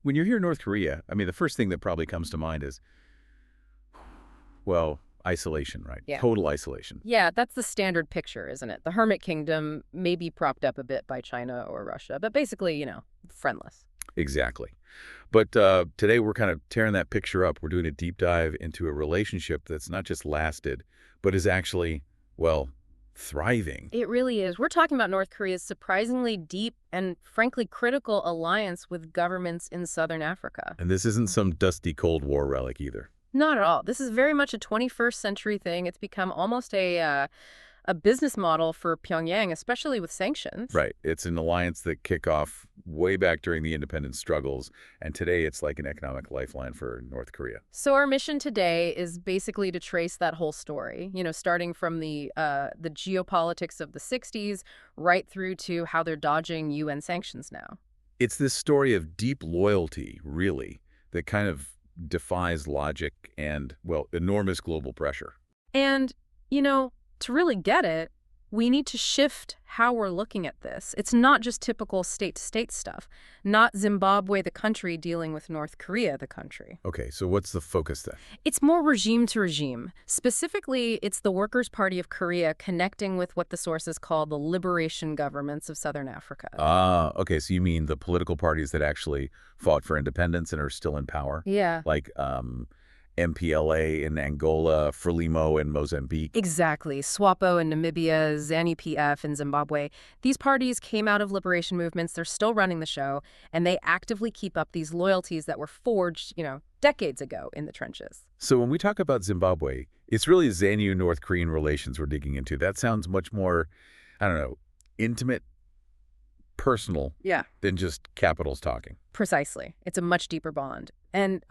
when you hear North Korea, I mean, the first thing that probably comes to mind is, well, isolation, right? Yeah. Total isolation. Yeah, that's the standard picture, isn't it? The hermit kingdom may be propped up a bit by China or Russia, but basically, friendless. Exactly. But today we're kind of tearing that picture up. We're doing a deep dive into a relationship that's not just lasted, but is actually, well, thriving. It really is. We're talking about North Korea's surprisingly deep and frankly critical alliance with governments in southern Africa. And this isn't some dusty Cold War relic either. Not at all. This is very much a 21st century thing. It's become almost a business model for Pyongyang, especially with sanctions. Right. It's an alliance that kicked off way back during the independence struggles, and today it's like an economic lifeline for North Korea. So our mission today is basically to trace that whole story, starting from the geopolitics of the 60s right through to how they're dodging UN sanctions now. It's this story of deep loyalty, really, that kind of defies logic and, well, enormous global pressure. And, to really get it, we need to shift how we're looking at this. It's not just typical state-to-state stuff, not Zimbabwe, the country, dealing with North Korea, the country. Okay, so what's the focus then? It's more regime to regime. Specifically, it's the Workers' Party of Korea connecting with what the sources call the liberation governments of Southern Africa. Okay, so you mean the political parties that actually fought for independence and are still in power? Yeah. Like MPLA in Angola, Frelimo in Mozambique. Exactly. SWAPO in Namibia, ZANU-PF in Zimbabwe. These parties came out of liberation movements. They're still running the show, and they actively keep up these loyalties that were forged, decades ago in the trenches. So when we talk about Zimbabwe, it's really ZANU-North Korean relations we're digging into. That sounds much more, I don't know, intimate, personal than just capitals talking. Precisely. It's a much deeper bond. And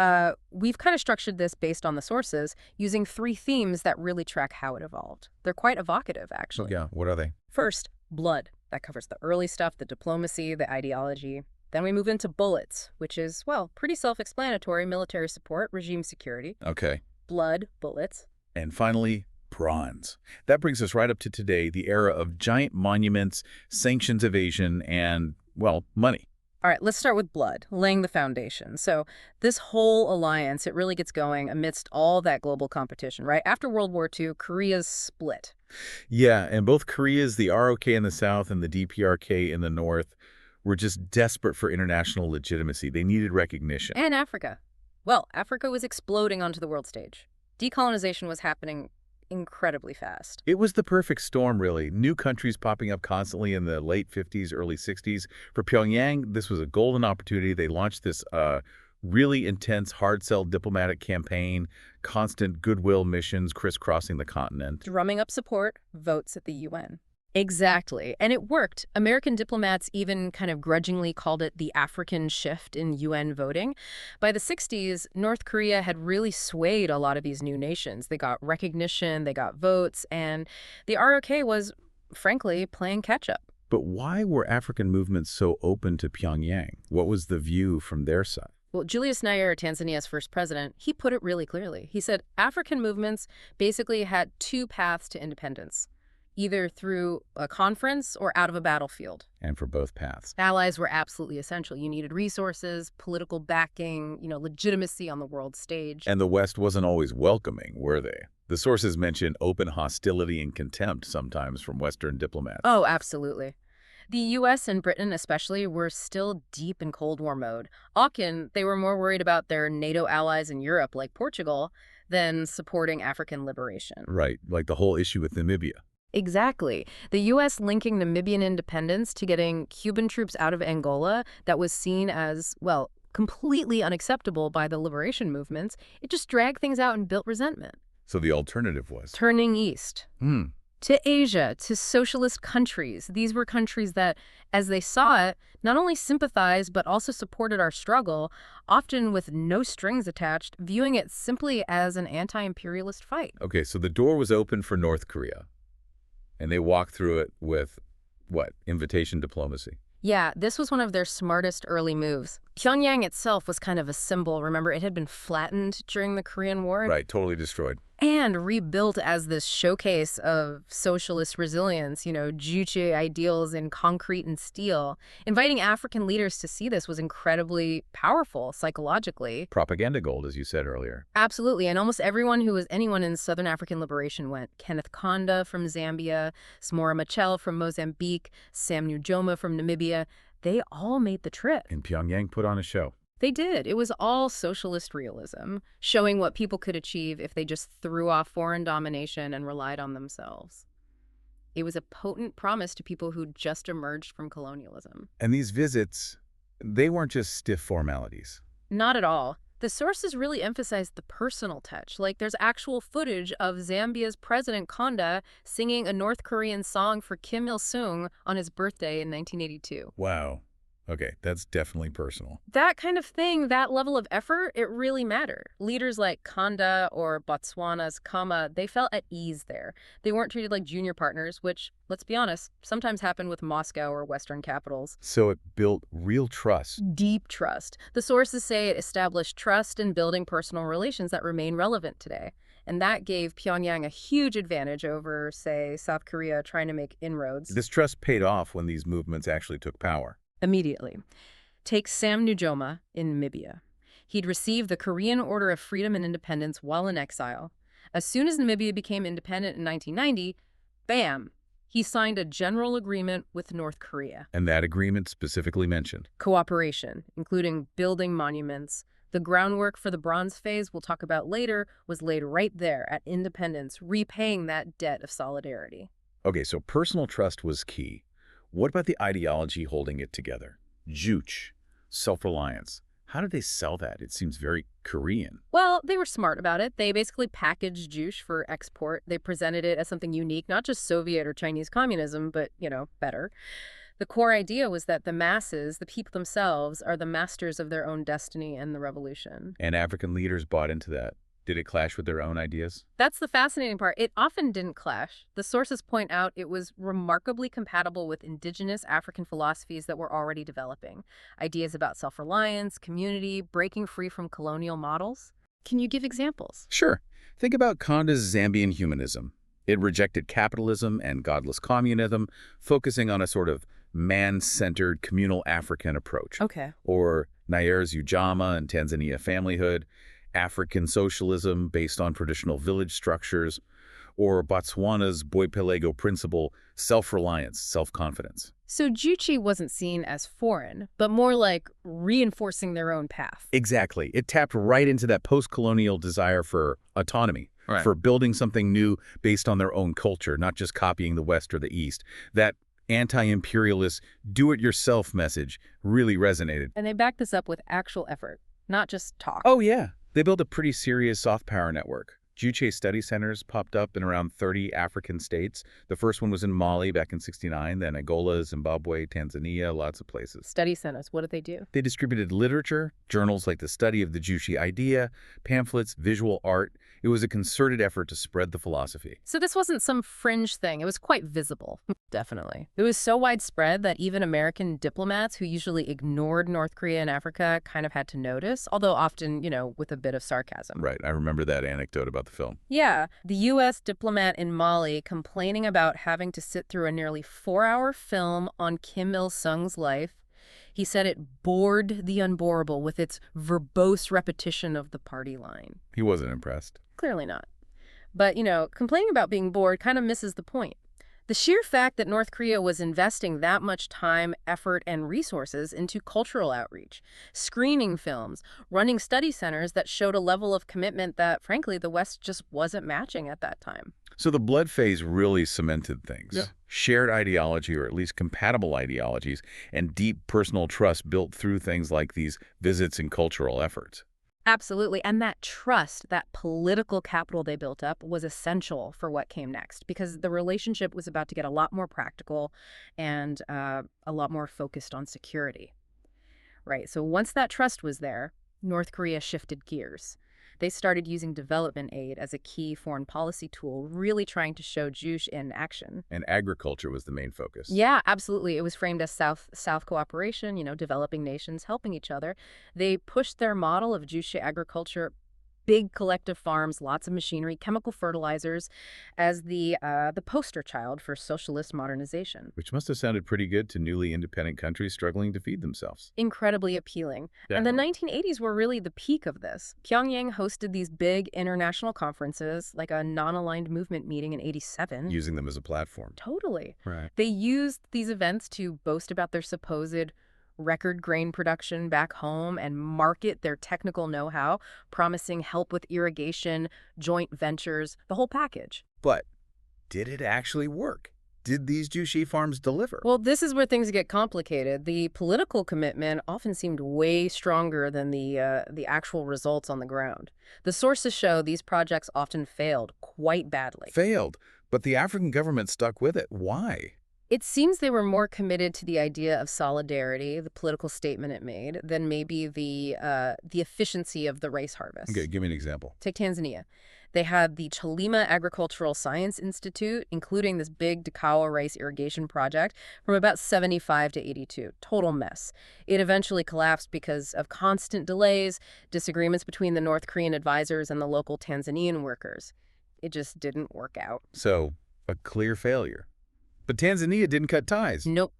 we've kind of structured this based on the sources using 3 themes that really track how it evolved. They're quite evocative, actually. Yeah, what are they? First, blood. That covers the early stuff, the diplomacy, the ideology. Then we move into bullets, which is, well, pretty self-explanatory: military support, regime security. Okay. Blood, bullets. And finally, bronze. That brings us right up to today, the era of giant monuments, sanctions evasion, and, well, money. All right, let's start with blood, laying the foundation. So this whole alliance, it really gets going amidst all that global competition, right? After World War II, Korea's split. Yeah, and both Koreas, the ROK in the south and the DPRK in the north, were just desperate for international legitimacy. They needed recognition. And Africa. Well, Africa was exploding onto the world stage. Decolonization was happening incredibly fast. It was the perfect storm, really. New countries popping up constantly in the late 50s, early 60s. For Pyongyang, this was a golden opportunity. They launched this really intense, hard-sell diplomatic campaign, constant goodwill missions crisscrossing the continent. Drumming up support, votes at the UN. Exactly. And it worked. American diplomats even kind of grudgingly called it the African shift in UN voting. By the 60s, North Korea had really swayed a lot of these new nations. They got recognition, they got votes, and the ROK was, frankly, playing catch-up. But why were African movements so open to Pyongyang? What was the view from their side? Well, Julius Nyerere, Tanzania's first president, he put it really clearly. He said African movements basically had 2 paths to independence: either through a conference or out of a battlefield. And for both paths. Allies were absolutely essential. You needed resources, political backing, legitimacy on the world stage. And the West wasn't always welcoming, were they? The sources mention open hostility and contempt sometimes from Western diplomats. Oh, absolutely. The U.S. and Britain especially were still deep in Cold War mode. Often, they were more worried about their NATO allies in Europe, like Portugal, than supporting African liberation. Right, like the whole issue with Namibia. Exactly. The U.S. linking Namibian independence to getting Cuban troops out of Angola, that was seen as, well, completely unacceptable by the liberation movements. It just dragged things out and built resentment. So the alternative was? Turning east. To Asia, to socialist countries. These were countries that, as they saw it, not only sympathized but also supported our struggle, often with no strings attached, viewing it simply as an anti-imperialist fight. Okay, so the door was open for North Korea. And they walked through it with, what, invitation diplomacy? Yeah, this was one of their smartest early moves. Pyongyang itself was kind of a symbol. Remember, it had been flattened during the Korean War. Right, totally destroyed. And rebuilt as this showcase of socialist resilience, Juche ideals in concrete and steel. Inviting African leaders to see this was incredibly powerful psychologically. Propaganda gold, as you said earlier. Absolutely, and almost everyone who was anyone in Southern African liberation went. Kenneth Kaunda from Zambia, Samora Machel from Mozambique, Sam Nujoma from Namibia. They all made the trip. And Pyongyang put on a show. They did. It was all socialist realism, showing what people could achieve if they just threw off foreign domination and relied on themselves. It was a potent promise to people who just emerged from colonialism. And these visits, they weren't just stiff formalities. Not at all. The sources really emphasized the personal touch. Like, there's actual footage of Zambia's President Kaunda singing a North Korean song for Kim Il-sung on his birthday in 1982. Wow. Okay, that's definitely personal. That kind of thing, that level of effort, it really mattered. Leaders like Kaunda or Botswana's Kama, they felt at ease there. They weren't treated like junior partners, which, let's be honest, sometimes happen with Moscow or Western capitals. So it built real trust. Deep trust. The sources say it established trust in building personal relations that remain relevant today. And that gave Pyongyang a huge advantage over, say, South Korea trying to make inroads. This trust paid off when these movements actually took power. Immediately. Take Sam Nujoma in Namibia. He'd received the Korean Order of Freedom and Independence while in exile. As soon as Namibia became independent in 1990, bam, he signed a general agreement with North Korea. And that agreement specifically mentioned Cooperation, including building monuments. The groundwork for the Bronze Phase we'll talk about later was laid right there at independence, repaying that debt of solidarity. Okay, so personal trust was key. What about the ideology holding it together? Juche, self-reliance. How did they sell that? It seems very Korean. Well, they were smart about it. They basically packaged Juche for export. They presented it as something unique, not just Soviet or Chinese communism, but, better. The core idea was that the masses, the people themselves, are the masters of their own destiny and the revolution. And African leaders bought into that. Did it clash with their own ideas? That's the fascinating part. It often didn't clash. The sources point out it was remarkably compatible with indigenous African philosophies that were already developing. Ideas about self-reliance, community, breaking free from colonial models. Can you give examples? Sure. Think about Kaunda's Zambian humanism. It rejected capitalism and godless communism, focusing on a sort of man-centered communal African approach. Okay. Or Nyer's Ujamaa and Tanzania familyhood, African socialism based on traditional village structures, or Botswana's Boipelego principle, self-reliance, self-confidence. So Juche wasn't seen as foreign, but more like reinforcing their own path. Exactly. It tapped right into that post-colonial desire for autonomy, for building something new based on their own culture, not just copying the West or the East. That anti-imperialist, do-it-yourself message really resonated. And they backed this up with actual effort, not just talk. Oh, yeah. They built a pretty serious soft power network. Juche study centers popped up in around 30 African states. The first one was in Mali back in '69, then Angola, Zimbabwe, Tanzania, lots of places. Study centers, what did they do? They distributed literature, journals like the study of the Juche idea, pamphlets, visual art. It was a concerted effort to spread the philosophy. So this wasn't some fringe thing. It was quite visible. Definitely. It was so widespread that even American diplomats who usually ignored North Korea and Africa kind of had to notice, although often, with a bit of sarcasm. Right. I remember that anecdote about the film. Yeah. The U.S. diplomat in Mali complaining about having to sit through a nearly 4-hour film on Kim Il-sung's life. He said it bored the unboreable with its verbose repetition of the party line. He wasn't impressed. Clearly not. But, complaining about being bored kind of misses the point. The sheer fact that North Korea was investing that much time, effort, and resources into cultural outreach, screening films, running study centers that showed a level of commitment that, frankly, the West just wasn't matching at that time. So the blood phase really cemented things. Yeah. Shared ideology, or at least compatible ideologies, and deep personal trust built through things like these visits and cultural efforts. Absolutely. And that trust, that political capital they built up was essential for what came next, because the relationship was about to get a lot more practical and a lot more focused on security. Right. So once that trust was there, North Korea shifted gears. They started using development aid as a key foreign policy tool, really trying to show Juche in action. And agriculture was the main focus. Yeah, absolutely. It was framed as South cooperation, developing nations helping each other. They pushed their model of Juche agriculture big collective farms, lots of machinery, chemical fertilizers, as the poster child for socialist modernization. Which must have sounded pretty good to newly independent countries struggling to feed themselves. Incredibly appealing. Yeah. And the 1980s were really the peak of this. Pyongyang hosted these big international conferences, like a non-aligned movement meeting in '87. Using them as a platform. Totally. Right. They used these events to boast about their supposed record grain production back home and market their technical know-how, promising help with irrigation, joint ventures, the whole package. But did it actually work? Did these Juche farms deliver? Well, this is where things get complicated. The political commitment often seemed way stronger than the actual results on the ground. The sources show these projects often failed quite badly. Failed, but the African government stuck with it. Why? It seems they were more committed to the idea of solidarity, the political statement it made, than maybe the efficiency of the rice harvest. Okay, give me an example. Take Tanzania. They had the Chalima Agricultural Science Institute, including this big Dakawa rice irrigation project from about 75 to 82. Total mess. It eventually collapsed because of constant delays, disagreements between the North Korean advisors and the local Tanzanian workers. It just didn't work out. So, a clear failure. But Tanzania didn't cut ties. Nope.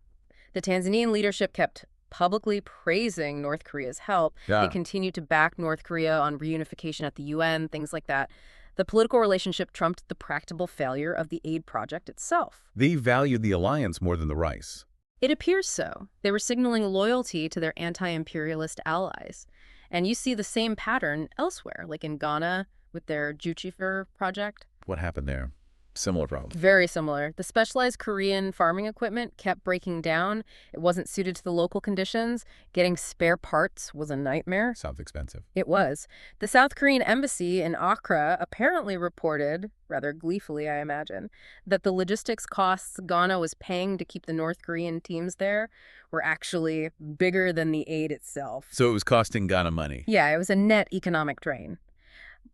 The Tanzanian leadership kept publicly praising North Korea's help. Yeah. They continued to back North Korea on reunification at the UN, things like that. The political relationship trumped the practical failure of the aid project itself. They valued the alliance more than the rice. It appears so. They were signaling loyalty to their anti-imperialist allies. And you see the same pattern elsewhere, like in Ghana with their Juche project. What happened there? Similar problem. Very similar. The specialized Korean farming equipment kept breaking down. It wasn't suited to the local conditions. Getting spare parts was a nightmare. Sounds expensive. It was. The South Korean embassy in Accra apparently reported, rather gleefully I imagine, that the logistics costs Ghana was paying to keep the North Korean teams there were actually bigger than the aid itself. So it was costing Ghana money. Yeah, it was a net economic drain.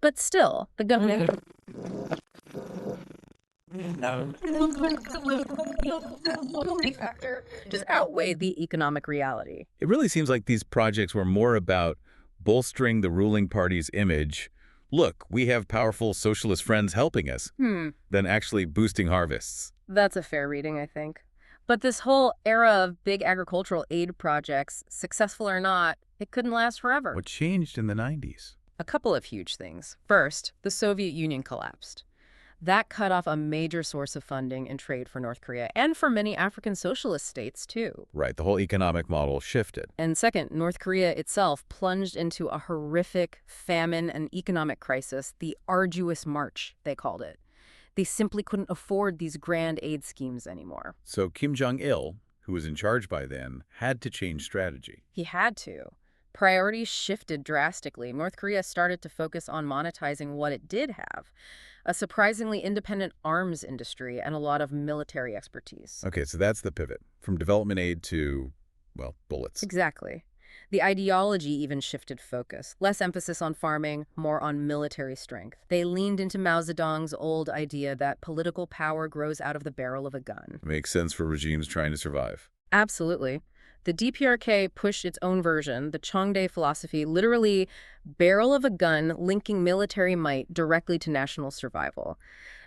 But still, the government... factor just outweighed the economic reality. It really seems like these projects were more about bolstering the ruling party's image. Look, we have powerful socialist friends helping us, than actually boosting harvests. That's a fair reading, I think. But this whole era of big agricultural aid projects, successful or not, it couldn't last forever. What changed in the 90s? A couple of huge things. First, the Soviet Union collapsed. That cut off a major source of funding and trade for North Korea, and for many African socialist states, too. Right, the whole economic model shifted. And second, North Korea itself plunged into a horrific famine and economic crisis, the arduous march, they called it. They simply couldn't afford these grand aid schemes anymore. So Kim Jong-il, who was in charge by then, had to change strategy. He had to. Priorities shifted drastically. North Korea started to focus on monetizing what it did have, a surprisingly independent arms industry and a lot of military expertise. Okay, so that's the pivot, from development aid to, well, bullets. Exactly. The ideology even shifted focus. Less emphasis on farming, more on military strength. They leaned into Mao Zedong's old idea that political power grows out of the barrel of a gun. Makes sense for regimes trying to survive. Absolutely. The DPRK pushed its own version, the Chongde philosophy, literally barrel of a gun linking military might directly to national survival.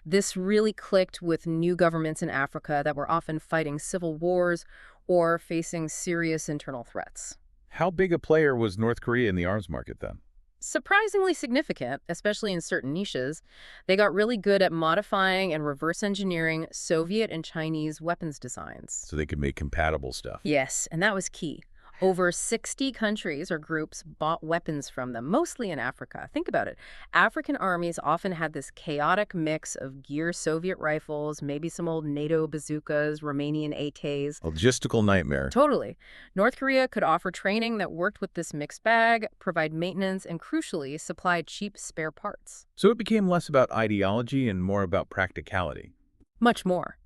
This really clicked with new governments in Africa that were often fighting civil wars or facing serious internal threats. How big a player was North Korea in the arms market then? Surprisingly significant, especially in certain niches. They got really good at modifying and reverse engineering Soviet and Chinese weapons designs. So they could make compatible stuff. Yes, and that was key. Over 60 countries or groups bought weapons from them, mostly in Africa. Think about it. African armies often had this chaotic mix of gear Soviet rifles, maybe some old NATO bazookas, Romanian AKs. Logistical nightmare. Totally. North Korea could offer training that worked with this mixed bag, provide maintenance, and crucially, supply cheap spare parts. So it became less about ideology and more about practicality. Much more.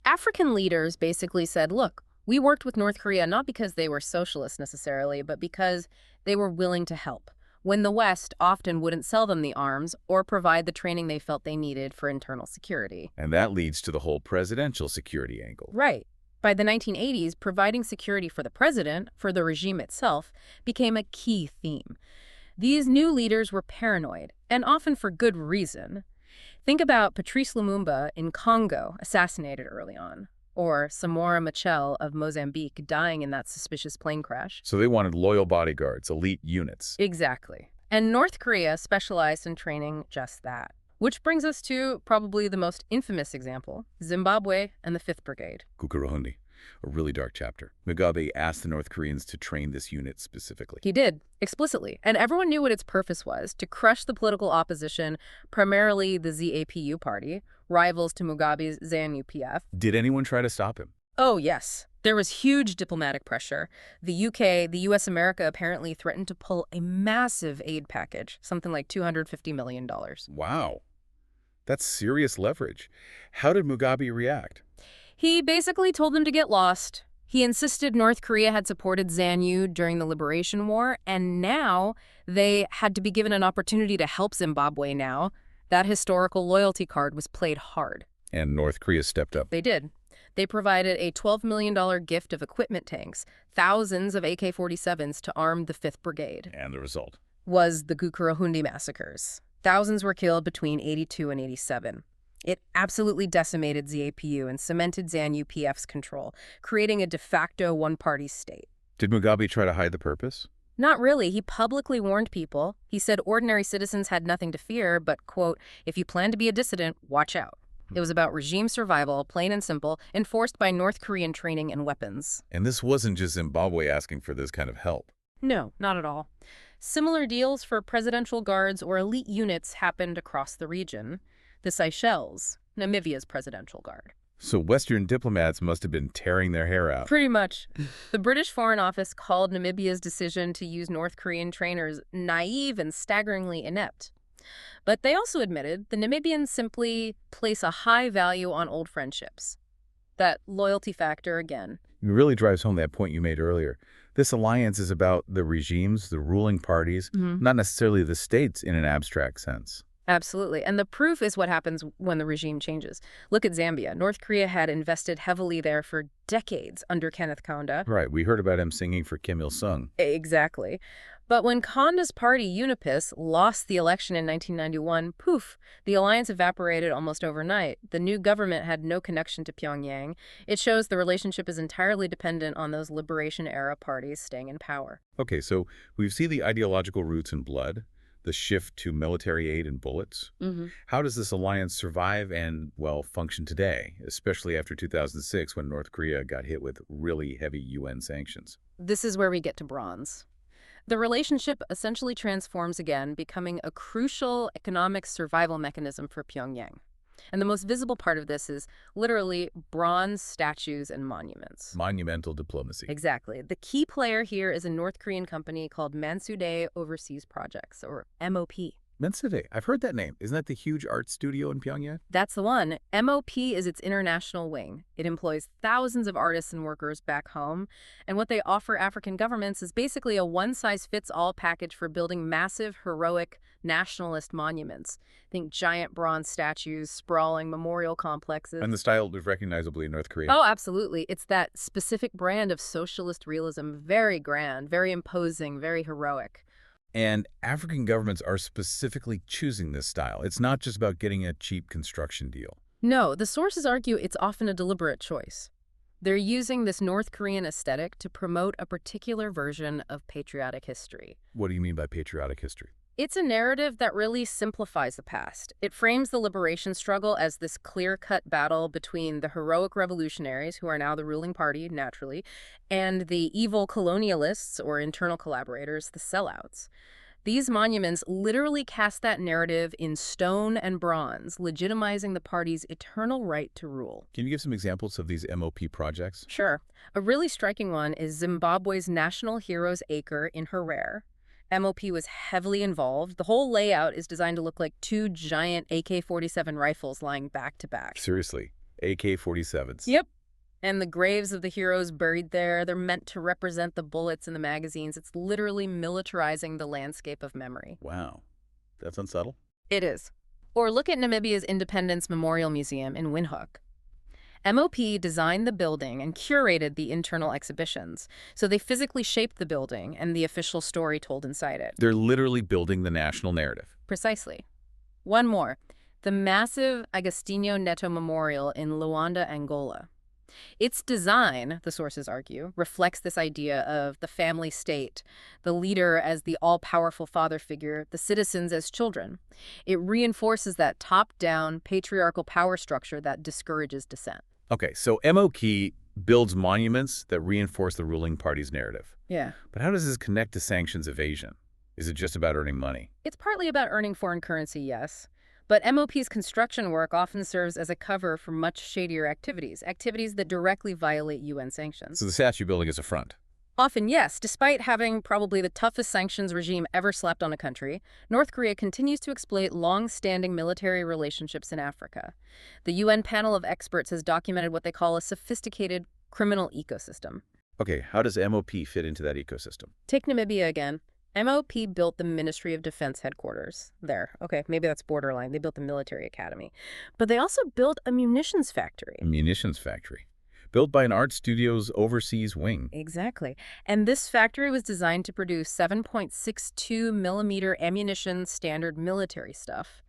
African leaders basically said, look, we worked with North Korea not because they were socialists necessarily, but because they were willing to help, when the West often wouldn't sell them the arms or provide the training they felt they needed for internal security. And that leads to the whole presidential security angle. Right. By the 1980s, providing security for the president, for the regime itself, became a key theme. These new leaders were paranoid, and often for good reason. Think about Patrice Lumumba in Congo, assassinated early on, or Samora Machel of Mozambique dying in that suspicious plane crash. So they wanted loyal bodyguards, elite units. Exactly. And North Korea specialized in training just that. Which brings us to probably the most infamous example, Zimbabwe and the 5th Brigade. Gukurahundi, a really dark chapter. Mugabe asked the North Koreans to train this unit specifically. He did, explicitly. And everyone knew what its purpose was, to crush the political opposition, primarily the ZAPU party, rivals to Mugabe's ZANU PF. Did anyone try to stop him? Oh, yes. There was huge diplomatic pressure. The UK, the US America apparently threatened to pull a massive aid package, something like $250 million. Wow. That's serious leverage. How did Mugabe react? He basically told them to get lost. He insisted North Korea had supported ZANU during the Liberation War, and now they had to be given an opportunity to help Zimbabwe now. That historical loyalty card was played hard. And North Korea stepped up. They did. They provided a $12 million gift of equipment tanks, thousands of AK-47s to arm the 5th Brigade. And the result? Was the Gukurahundi massacres. Thousands were killed between 82 and 87. It absolutely decimated ZAPU and cemented ZANU-PF's control, creating a de facto one-party state. Did Mugabe try to hide the purpose? Not really. He publicly warned people. He said ordinary citizens had nothing to fear, but, quote, if you plan to be a dissident, watch out. It was about regime survival, plain and simple, enforced by North Korean training and weapons. And this wasn't just Zimbabwe asking for this kind of help. No, not at all. Similar deals for presidential guards or elite units happened across the region. The Seychelles, Namibia's presidential guard. So Western diplomats must have been tearing their hair out. Pretty much. The British Foreign Office called Namibia's decision to use North Korean trainers naive and staggeringly inept. But they also admitted the Namibians simply place a high value on old friendships. That loyalty factor again. It really drives home that point you made earlier. This alliance is about the regimes, the ruling parties, not necessarily the states in an abstract sense. Absolutely. And the proof is what happens when the regime changes. Look at Zambia. North Korea had invested heavily there for decades under Kenneth Kaunda. Right. We heard about him singing for Kim Il-sung. Exactly. But when Kaunda's party, UNIPIS, lost the election in 1991, poof, the alliance evaporated almost overnight. The new government had no connection to Pyongyang. It shows the relationship is entirely dependent on those liberation-era parties staying in power. Okay, so we see the ideological roots in blood, the shift to military aid and bullets. How does this alliance survive and, well, function today, especially after 2006 when North Korea got hit with really heavy UN sanctions? This is where we get to bronze. The relationship essentially transforms again, becoming a crucial economic survival mechanism for Pyongyang. And the most visible part of this is literally bronze statues and monuments. Monumental diplomacy. Exactly. The key player here is a North Korean company called Mansudae Overseas Projects, or MOP. Mansudae, I've heard that name. Isn't that the huge art studio in Pyongyang? That's the one. MOP is its international wing. It employs thousands of artists and workers back home. And what they offer African governments is basically a one-size-fits-all package for building massive, heroic, nationalist monuments. Think giant bronze statues, sprawling memorial complexes. And the style is recognizably in North Korea. Oh, absolutely. It's that specific brand of socialist realism. Very grand, very imposing, very heroic. And African governments are specifically choosing this style. It's not just about getting a cheap construction deal. No, the sources argue it's often a deliberate choice. They're using this North Korean aesthetic to promote a particular version of patriotic history. What do you mean by patriotic history? It's a narrative that really simplifies the past. It frames the liberation struggle as this clear-cut battle between the heroic revolutionaries, who are now the ruling party, naturally, and the evil colonialists, or internal collaborators, the sellouts. These monuments literally cast that narrative in stone and bronze, legitimizing the party's eternal right to rule. Can you give some examples of these MOP projects? Sure. A really striking one is Zimbabwe's National Heroes Acre in Harare. MOP was heavily involved. The whole layout is designed to look like two giant AK-47 rifles lying back to back. Seriously, AK-47s. Yep. And the graves of the heroes buried there, they're meant to represent the bullets in the magazines. It's literally militarizing the landscape of memory. Wow. That's unsubtle. It is. Or look at Namibia's Independence Memorial Museum in Windhoek. MOP designed the building and curated the internal exhibitions, so they physically shaped the building and the official story told inside it. They're literally building the national narrative. Precisely. One more. The massive Agostinho Neto Memorial in Luanda, Angola. Its design, the sources argue, reflects this idea of the family state, the leader as the all-powerful father figure, the citizens as children. It reinforces that top-down patriarchal power structure that discourages dissent. Okay, so MOP builds monuments that reinforce the ruling party's narrative. Yeah. But how does this connect to sanctions evasion? Is it just about earning money? It's partly about earning foreign currency, yes. But MOP's construction work often serves as a cover for much shadier activities that directly violate UN sanctions. So the statue building is a front. Often, yes. Despite having probably the toughest sanctions regime ever slapped on a country, North Korea continues to exploit long-standing military relationships in Africa. The UN panel of experts has documented what they call a sophisticated criminal ecosystem. Okay, how does MOP fit into that ecosystem? Take Namibia again. MOP built the Ministry of Defense headquarters there. Okay, maybe that's borderline. They built the military academy. But they also built a munitions factory. A munitions factory. Built by an art studio's overseas wing. Exactly. And this factory was designed to produce 7.62 millimeter ammunition standard military stuff.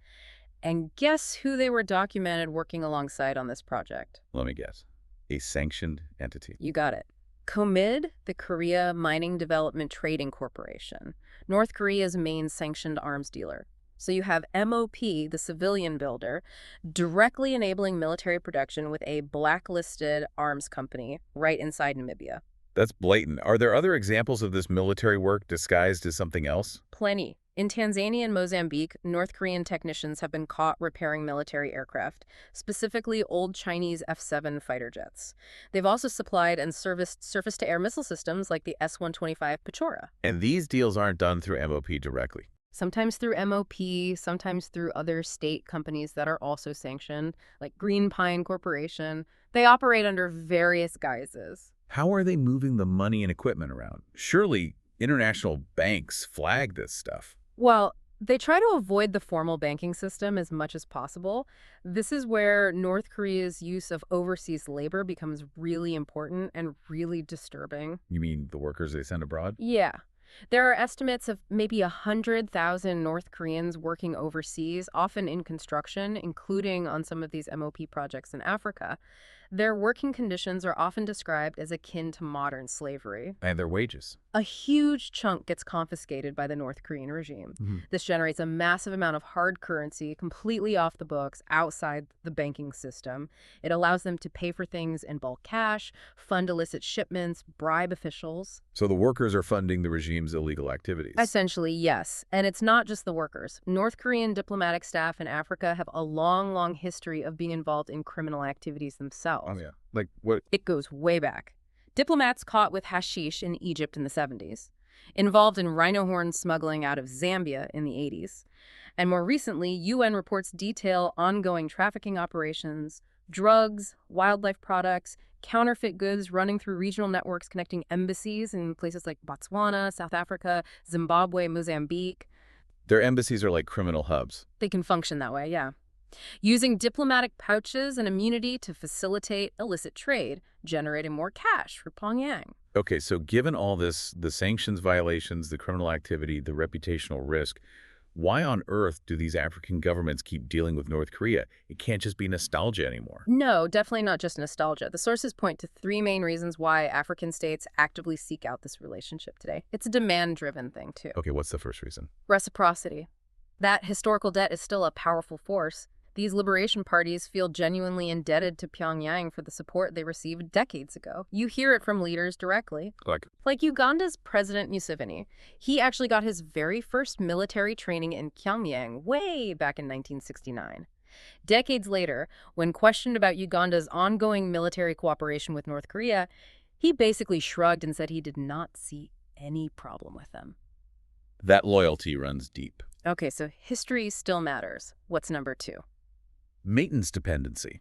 And guess who they were documented working alongside on this project? Let me guess. A sanctioned entity. You got it. Comid, the Korea Mining Development Trading Corporation, North Korea's main sanctioned arms dealer. So you have MOP, the civilian builder, directly enabling military production with a blacklisted arms company right inside Namibia. That's blatant. Are there other examples of this military work disguised as something else? Plenty. In Tanzania and Mozambique, North Korean technicians have been caught repairing military aircraft, specifically old Chinese F-7 fighter jets. They've also supplied and serviced surface-to-air missile systems like the S-125 Pechora. And these deals aren't done through MOP directly. Sometimes through MOP, sometimes through other state companies that are also sanctioned, like Green Pine Corporation. They operate under various guises. How are they moving the money and equipment around? Surely international banks flag this stuff. Well, they try to avoid the formal banking system as much as possible. This is where North Korea's use of overseas labor becomes really important and really disturbing. You mean the workers they send abroad? Yeah. There are estimates of maybe 100,000 North Koreans working overseas, often in construction, including on some of these MOP projects in Africa. Their working conditions are often described as akin to modern slavery. And their wages. A huge chunk gets confiscated by the North Korean regime. This generates a massive amount of hard currency completely off the books outside the banking system. It allows them to pay for things in bulk cash, fund illicit shipments, bribe officials. So the workers are funding the regime's illegal activities. Essentially, yes. And it's not just the workers. North Korean diplomatic staff in Africa have a long, long history of being involved in criminal activities themselves. Oh, yeah. Like what? It goes way back. Diplomats caught with hashish in Egypt in the 70s, involved in rhino horn smuggling out of Zambia in the 80s, and more recently, UN reports detail ongoing trafficking operations, drugs, wildlife products, counterfeit goods running through regional networks connecting embassies in places like Botswana, South Africa, Zimbabwe, Mozambique. Their embassies are like criminal hubs. They can function that way, yeah. Using diplomatic pouches and immunity to facilitate illicit trade, generating more cash for Pyongyang. Okay, so given all this, the sanctions violations, the criminal activity, the reputational risk, why on earth do these African governments keep dealing with North Korea? It can't just be nostalgia anymore. No, definitely not just nostalgia. The sources point to three main reasons why African states actively seek out this relationship today. It's a demand-driven thing, too. Okay, what's the first reason? Reciprocity. That historical debt is still a powerful force. These liberation parties feel genuinely indebted to Pyongyang for the support they received decades ago. You hear it from leaders directly. Like Uganda's President Museveni. He actually got his very first military training in Pyongyang way back in 1969. Decades later, when questioned about Uganda's ongoing military cooperation with North Korea, he basically shrugged and said he did not see any problem with them. That loyalty runs deep. Okay, so history still matters. What's number two? Maintenance dependency.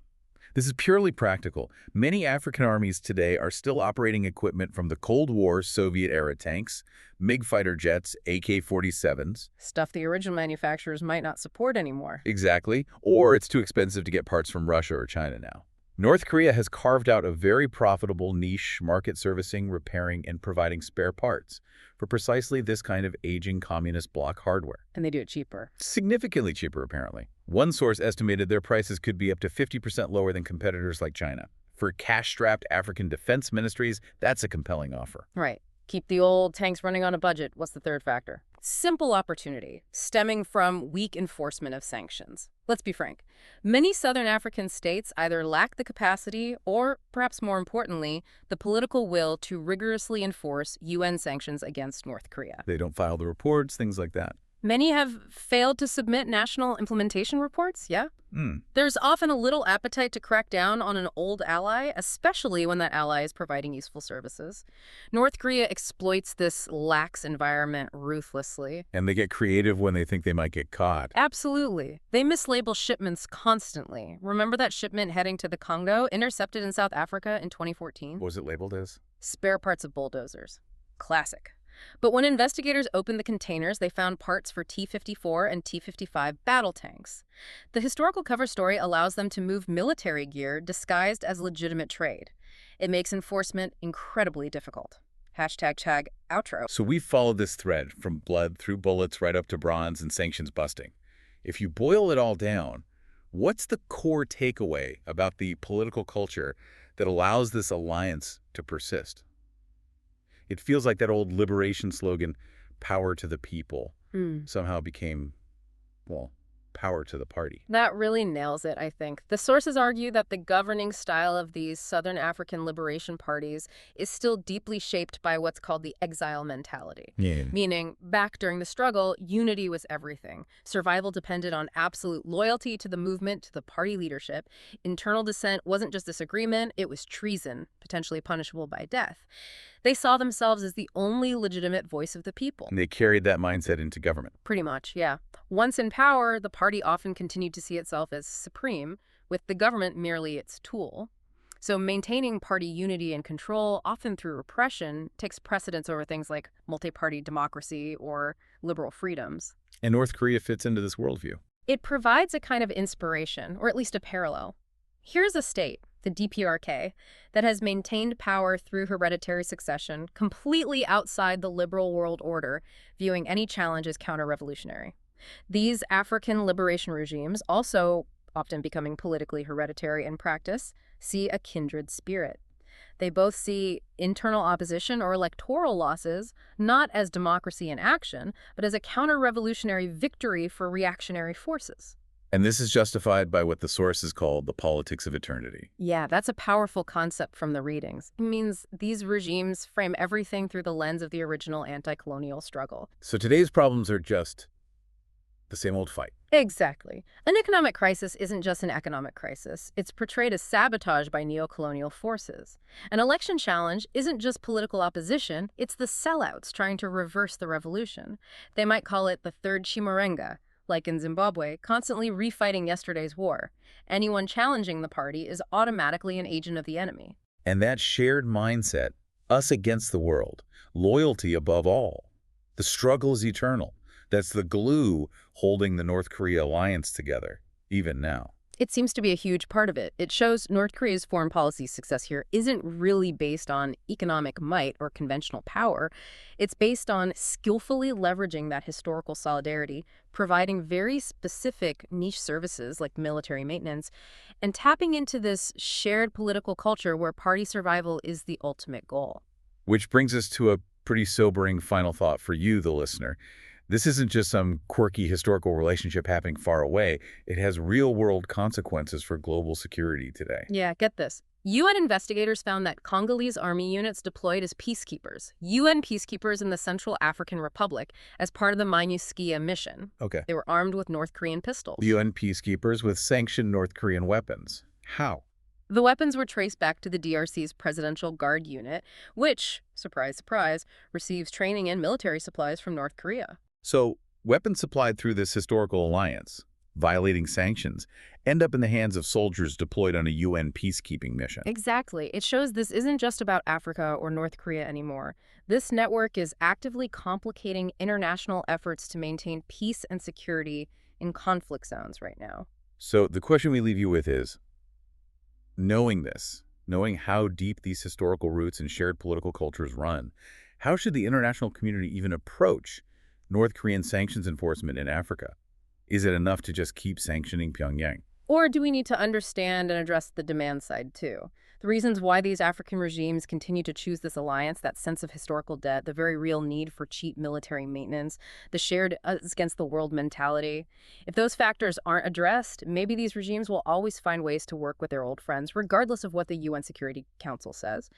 This is purely practical. Many African armies today are still operating equipment from the Cold War Soviet-era tanks, MiG fighter jets, AK-47s. Stuff the original manufacturers might not support anymore. Exactly. Or it's too expensive to get parts from Russia or China now. North Korea has carved out a very profitable niche market servicing, repairing, and providing spare parts for precisely this kind of aging communist bloc hardware. And they do it cheaper. Significantly cheaper, apparently. One source estimated their prices could be up to 50% lower than competitors like China. For cash-strapped African defense ministries, that's a compelling offer. Right. Keep the old tanks running on a budget. What's the third factor? Simple opportunity, stemming from weak enforcement of sanctions. Let's be frank. Many Southern African states either lack the capacity or, perhaps more importantly, the political will to rigorously enforce UN sanctions against North Korea. They don't file the reports, things like that. Many have failed to submit national implementation reports, yeah? There's often a little appetite to crack down on an old ally, especially when that ally is providing useful services. North Korea exploits this lax environment ruthlessly. And they get creative when they think they might get caught. Absolutely. They mislabel shipments constantly. Remember that shipment heading to the Congo, intercepted in South Africa in 2014? What was it labeled as? Spare parts of bulldozers. Classic. But when investigators opened the containers, they found parts for T-54 and T-55 battle tanks. The historical cover story allows them to move military gear disguised as legitimate trade. It makes enforcement incredibly difficult. #tag outro. So we've followed this thread from blood through bullets right up to bronze and sanctions busting. If you boil it all down, what's the core takeaway about the political culture that allows this alliance to persist? It feels like that old liberation slogan, power to the people, somehow became, well, power to the party. That really nails it, I think. The sources argue that the governing style of these Southern African liberation parties is still deeply shaped by what's called the exile mentality. Yeah. Meaning, back during the struggle, unity was everything. Survival depended on absolute loyalty to the movement, to the party leadership. Internal dissent wasn't just disagreement, it was treason, potentially punishable by death. They saw themselves as the only legitimate voice of the people. And they carried that mindset into government. Pretty much, yeah. Once in power, the party often continued to see itself as supreme, with the government merely its tool. So maintaining party unity and control, often through repression, takes precedence over things like multi-party democracy or liberal freedoms. And North Korea fits into this worldview. It provides a kind of inspiration, or at least a parallel. Here's a state, the DPRK, that has maintained power through hereditary succession, completely outside the liberal world order, viewing any challenge as counter-revolutionary. These African liberation regimes, also often becoming politically hereditary in practice, see a kindred spirit. They both see internal opposition or electoral losses not as democracy in action, but as a counter-revolutionary victory for reactionary forces. And this is justified by what the sources call the politics of eternity. Yeah, that's a powerful concept from the readings. It means these regimes frame everything through the lens of the original anti-colonial struggle. So today's problems are just the same old fight. Exactly. An economic crisis isn't just an economic crisis. It's portrayed as sabotage by neo-colonial forces. An election challenge isn't just political opposition, it's the sellouts trying to reverse the revolution. They might call it the third Chimurenga, like in Zimbabwe, constantly refighting yesterday's war. Anyone challenging the party is automatically an agent of the enemy. And that shared mindset, us against the world, loyalty above all, the struggle is eternal. That's the glue holding the North Korea alliance together, even now. It seems to be a huge part of it. It shows North Korea's foreign policy success here isn't really based on economic might or conventional power. It's based on skillfully leveraging that historical solidarity, providing very specific niche services like military maintenance, and tapping into this shared political culture where party survival is the ultimate goal. Which brings us to a pretty sobering final thought for you, the listener. This isn't just some quirky historical relationship happening far away. It has real-world consequences for global security today. Yeah, get this. UN investigators found that Congolese army units deployed as peacekeepers, UN peacekeepers in the Central African Republic, as part of the MINUSCA mission. Okay. They were armed with North Korean pistols. UN peacekeepers with sanctioned North Korean weapons. How? The weapons were traced back to the DRC's Presidential Guard Unit, which, surprise, surprise, receives training and military supplies from North Korea. So, weapons supplied through this historical alliance, violating sanctions, end up in the hands of soldiers deployed on a UN peacekeeping mission. Exactly. It shows this isn't just about Africa or North Korea anymore. This network is actively complicating international efforts to maintain peace and security in conflict zones right now. So, the question we leave you with is, Knowing this, knowing how deep these historical roots and shared political cultures run, how should the international community even approach North Korean sanctions enforcement in Africa? Is it enough to just keep sanctioning Pyongyang? Or do we need to understand and address the demand side, too? The reasons why these African regimes continue to choose this alliance, that sense of historical debt, the very real need for cheap military maintenance, the shared us against the world mentality. If those factors aren't addressed, maybe these regimes will always find ways to work with their old friends, regardless of what the UN Security Council says.